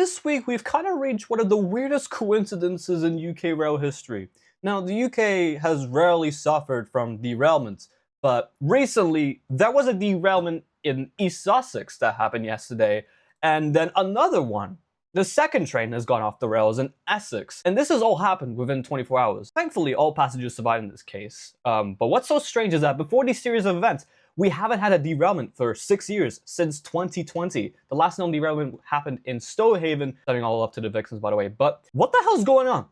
this week we've kind of reached one of the weirdest coincidences in UK rail history. Now, the UK has rarely suffered from derailments, but recently there was a derailment in East Sussex that happened yesterday, and then another one. The second train has gone off the rails in Essex, and this has all happened within 24 hours. Thankfully, all passengers survived in this case. But what's so strange is that before these series of events, we haven't had a derailment for 6 years, since 2020. The last known derailment happened in Stonehaven, setting all up to the Vixens, by the way. But what the hell's going on?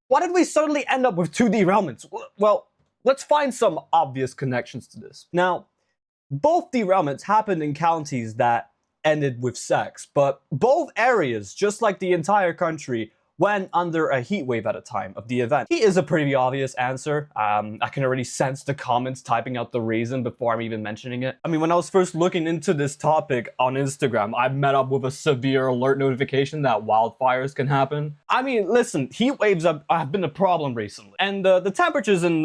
Why did we suddenly end up with 2 derailments? Well, let's find some obvious connections to this. Now, both derailments happened in counties that ended with sex, but both areas, just like the entire country, went under a heat wave at a time of the event. Heat is a pretty obvious answer. I can already sense the comments typing out the reason before I'm even mentioning it. I mean, when I was first looking into this topic on Instagram, I met up with a severe alert notification that wildfires can happen. I mean, listen, heat waves have been a problem recently, and the temperatures in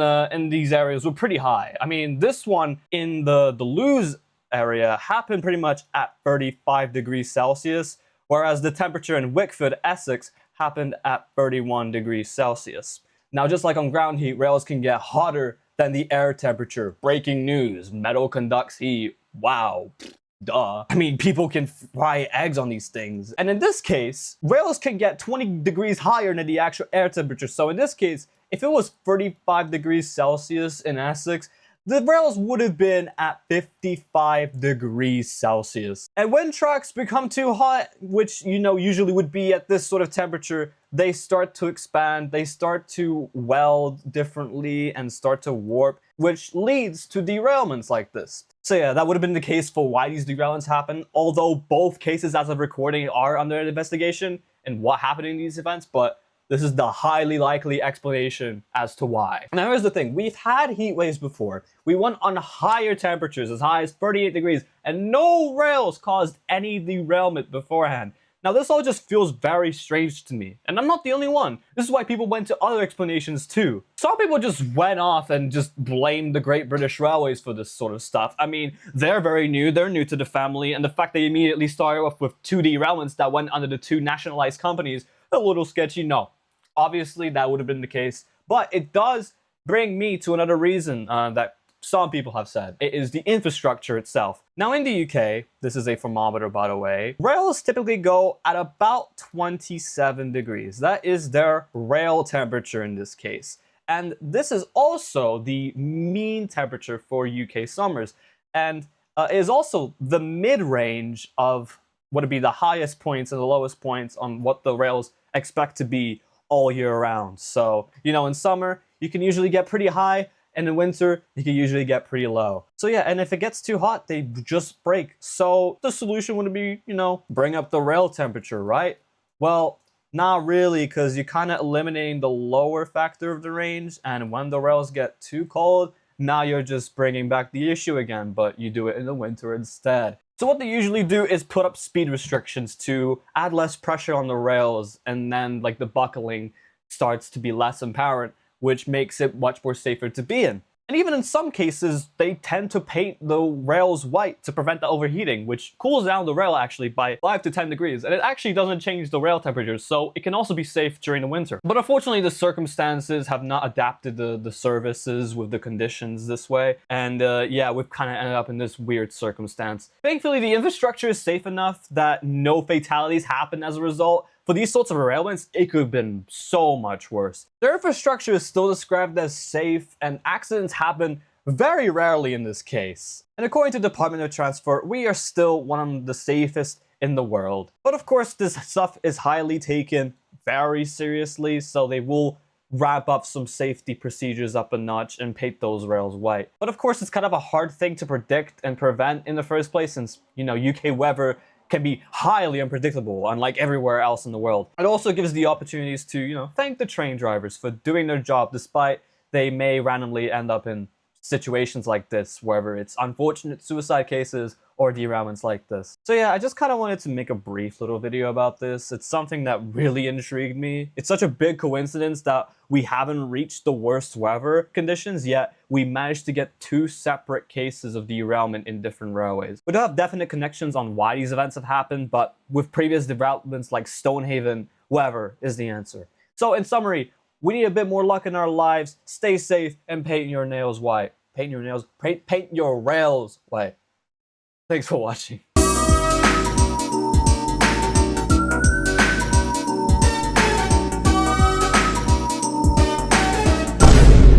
these areas were pretty high. I mean, this one in the Lewes area happened pretty much at 35 degrees Celsius, whereas the temperature in Wickford, Essex, happened at 31 degrees Celsius. Now, just like on ground heat, rails can get hotter than the air temperature. Breaking news, metal conducts heat. Wow, duh. I mean, people can fry eggs on these things. And in this case, rails can get 20 degrees higher than the actual air temperature. So in this case, if it was 35 degrees Celsius in Essex, the rails would have been at 55 degrees Celsius. And when tracks become too hot, which usually would be at this sort of temperature, they start to expand, they start to weld differently and start to warp, which leads to derailments like this. So yeah, that would have been the case for why these derailments happen, although both cases as of recording are under investigation and what happened in these events, but this is the highly likely explanation as to why. Now here's the thing, we've had heat waves before. We went on higher temperatures as high as 38 degrees and no rails caused any derailment beforehand. Now this all just feels very strange to me, and I'm not the only one. This is why people went to other explanations too. Some people just went off and just blamed the Great British Railways for this sort of stuff. I mean, they're very new, they're new to the family, and the fact they immediately started off with 2 derailments that went under the 2 nationalized companies, a little sketchy. No, obviously that would have been the case, but it does bring me to another reason that some people have said. It is the infrastructure itself. Now in the UK, this is a thermometer by the way, rails typically go at about 27 degrees. That is their rail temperature in this case. And this is also the mean temperature for UK summers. And it is also the mid-range of what would be the highest points and the lowest points on what the rails expect to be all year round. So, in summer, you can usually get pretty high, and in winter, you can usually get pretty low. So yeah, and if it gets too hot, they just break. So the solution would be, bring up the rail temperature, right? Well, not really, because you're kind of eliminating the lower factor of the range, and when the rails get too cold, now you're just bringing back the issue again, but you do it in the winter instead. So what they usually do is put up speed restrictions to add less pressure on the rails, and then like the buckling starts to be less apparent, which makes it much more safer to be in. And even in some cases, they tend to paint the rails white to prevent the overheating, which cools down the rail actually by 5 to 10 degrees. And it actually doesn't change the rail temperature, so it can also be safe during the winter. But unfortunately, the circumstances have not adapted the services with the conditions this way. And yeah, we've kind of ended up in this weird circumstance. Thankfully, the infrastructure is safe enough that no fatalities happen as a result. For these sorts of derailments, it could have been so much worse. Their infrastructure is still described as safe, and accidents happen very rarely in this case. And according to the Department of Transport, we are still one of the safest in the world. But of course, this stuff is highly taken very seriously, so they will ramp up some safety procedures up a notch and paint those rails white. But of course, it's kind of a hard thing to predict and prevent in the first place, since, UK weather can be highly unpredictable, unlike everywhere else in the world. It also gives the opportunities to, thank the train drivers for doing their job, despite they may randomly end up in situations like this, whether it's unfortunate suicide cases or derailments like this. So yeah, I just kind of wanted to make a brief little video about this. It's something that really intrigued me. It's such a big coincidence that we haven't reached the worst weather conditions, yet we managed to get 2 separate cases of derailment in different railways. We don't have definite connections on why these events have happened, but with previous derailments like Stonehaven, weather is the answer. So in summary, we need a bit more luck in our lives, stay safe, and paint your nails white. Paint your nails, paint your rails white. Thanks for watching.